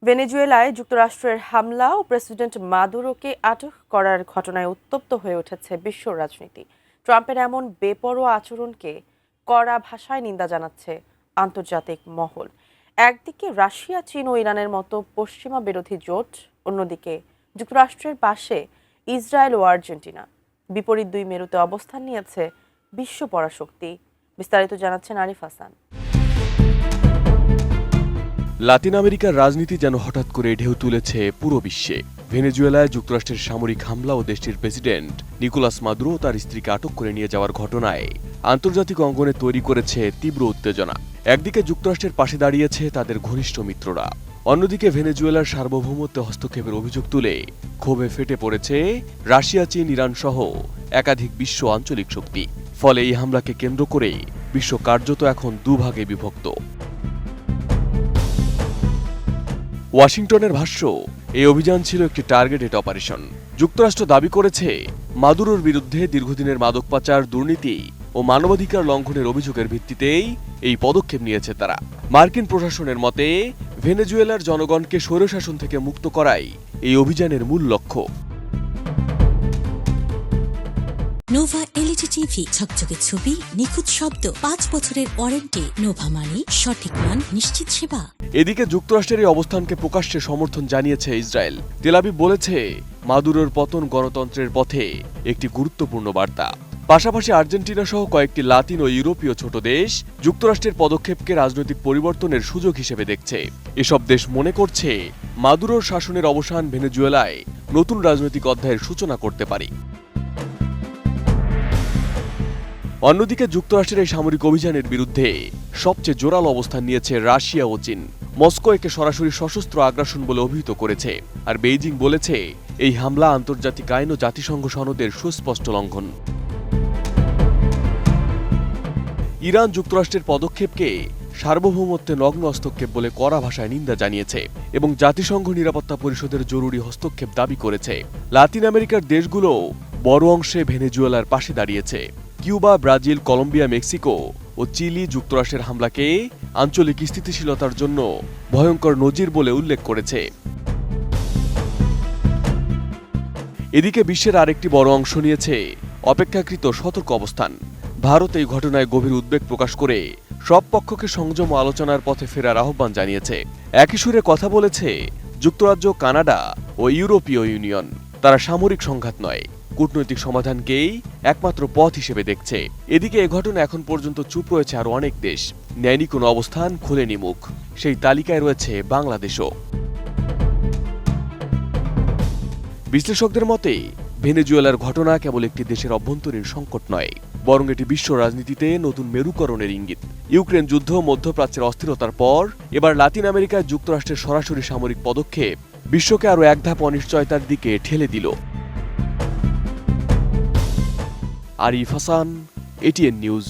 ভেনেজুয়েলায় যুক্তরাষ্ট্রের হামলা ও প্রেসিডেন্ট মাদুরোকে আটক করার ঘটনায় উত্তপ্ত হয়ে উঠেছে বিশ্ব রাজনীতি। ট্রাম্পের এমন বেপরোয়া আচরণকে কড়া ভাষায় নিন্দা জানাচ্ছে আন্তর্জাতিক মহল। একদিকে রাশিয়া, চীন ও ইরানের মতো পশ্চিমা বিরোধী জোট, অন্যদিকে যুক্তরাষ্ট্রের পাশে ইসরায়েল ও আর্জেন্টিনা। বিপরীত দুই মেরুতে অবস্থান নিয়েছে বিশ্ব পরাশক্তি। বিস্তারিত জানাচ্ছেন আরিফ হাসান। লাতিন আমেরিকার রাজনীতি যেন হঠাৎ করে ঢেউ তুলেছে পুরো বিশ্বে। ভেনেজুয়েলায় যুক্তরাষ্ট্রের সামরিক হামলা ও দেশটির প্রেসিডেন্ট নিকোলাস মাদুরো তার স্ত্রীকে আটক করে নিয়ে যাওয়ার ঘটনায় আন্তর্জাতিক অঙ্গনে তৈরি করেছে তীব্র উত্তেজনা। একদিকে যুক্তরাষ্ট্রের পাশে দাঁড়িয়েছে তাদের ঘনিষ্ঠ মিত্ররা, অন্যদিকে ভেনেজুয়েলার সার্বভৌমত্বে হস্তক্ষেপের অভিযোগ তুলে ক্ষোভে ফেটে পড়েছে রাশিয়া, চীন, ইরান সহ একাধিক বিশ্ব আঞ্চলিক শক্তি। ফলে এই হামলাকে কেন্দ্র করে বিশ্ব কার্যত এখন দুভাগে বিভক্ত। ওয়াশিংটনের ভাষ্য, এই অভিযান ছিল একটি টার্গেটেড অপারেশন। যুক্তরাষ্ট্র দাবি করেছে মাদুরোর বিরুদ্ধে দীর্ঘদিনের মাদক পাচার, দুর্নীতি ও মানবাধিকার লঙ্ঘনের অভিযোগের ভিত্তিতেই এই পদক্ষেপ নিয়েছে তারা। মার্কিন প্রশাসনের মতে ভেনেজুয়েলার জনগণকে স্বৈরশাসন থেকে মুক্ত করাই এই অভিযানের মূল লক্ষ্য। নোভা এলইডি টিভি, ঝকঝকে ছবি, নিখুঁত শব্দ, 5 বছরের ওয়ারেন্টি। নোভা মানি সঠিক মান, নিশ্চিত সেবা। এদিকে যুক্তরাষ্ট্রের এই অবস্থানকে প্রকাশ্যে সমর্থন জানিয়েছে ইসরায়েল। তেল আবিব বলেছে, মাদুরোর পতন গণতন্ত্রের পথে একটি গুরুত্বপূর্ণ বার্তা। পাশাপাশি আর্জেন্টিনা সহ কয়েকটি লাতিন ও ইউরোপীয় ছোট দেশ যুক্তরাষ্ট্রের পদক্ষেপকে রাজনৈতিক পরিবর্তনের সুযোগ হিসেবে দেখছে। এসব দেশ মনে করছে মাদুরোর শাসনের অবসান ভেনেজুয়েলায় নতুন রাজনৈতিক অধ্যায়ের সূচনা করতে পারে। অন্যদিকে যুক্তরাষ্ট্রের এই সামরিক অভিযানের বিরুদ্ধে সবচেয়ে জোরালো অবস্থান নিয়েছে রাশিয়া ও চীন। মস্কো একে সরাসরি সশস্ত্র আগ্রাসন বলে অভিহিত করেছে, আর বেইজিং বলেছে এই হামলা আন্তর্জাতিক আইন ও জাতিসংঘ সনদের সুস্পষ্ট লঙ্ঘন। ইরান যুক্তরাষ্ট্রের পদক্ষেপকে সার্বভৌমত্বে নগ্ন হস্তক্ষেপ বলে কড়া ভাষায় নিন্দা জানিয়েছে এবং জাতিসংঘ নিরাপত্তা পরিষদের জরুরি হস্তক্ষেপ দাবি করেছে। লাতিন আমেরিকার দেশগুলো বড় অংশে ভেনেজুয়েলার পাশে দাঁড়িয়েছে। কিউবা, ব্রাজিল, কলম্বিয়া, মেক্সিকো ও চিলি যুক্তরাষ্ট্রের হামলাকে আঞ্চলিক স্থিতিশীলতার জন্য ভয়ঙ্কর নজির বলে উল্লেখ করেছে। এদিকে বিশ্বের আরেকটি বড় অংশ নিয়েছে অপেক্ষাকৃত সতর্ক অবস্থান। ভারত এই ঘটনায় গভীর উদ্বেগ প্রকাশ করে সব পক্ষকে সংযম ও আলোচনার পথে ফেরার আহ্বান জানিয়েছে। একই সুরে কথা বলেছে যুক্তরাজ্য, কানাডা ও ইউরোপীয় ইউনিয়ন। তারা সামরিক সংঘাত নয়, কূটনৈতিক সমাধানকেই একমাত্র পথ হিসেবে দেখছে। এদিকে এ ঘটনা এখন পর্যন্ত চুপ রয়েছে আরও অনেক দেশ। ন্যায়নি কোনো অবস্থান খোলেনি মুখ। সেই তালিকায় রয়েছে বাংলাদেশও। বিশ্লেষকদের মতে ভেনেজুয়েলার ঘটনা কেবল একটি দেশের অভ্যন্তরীণ সংকট নয়, বরং এটি বিশ্ব রাজনীতিতে নতুন মেরুকরণের ইঙ্গিত। ইউক্রেন যুদ্ধ, মধ্যপ্রাচ্যের অস্থিরতার পর এবার লাতিন আমেরিকায় যুক্তরাষ্ট্রের সরাসরি সামরিক পদক্ষেপ বিশ্বকে আরও এক ধাপ অনিশ্চয়তার দিকে ঠেলে দিল। Arif Hasan, ATN news.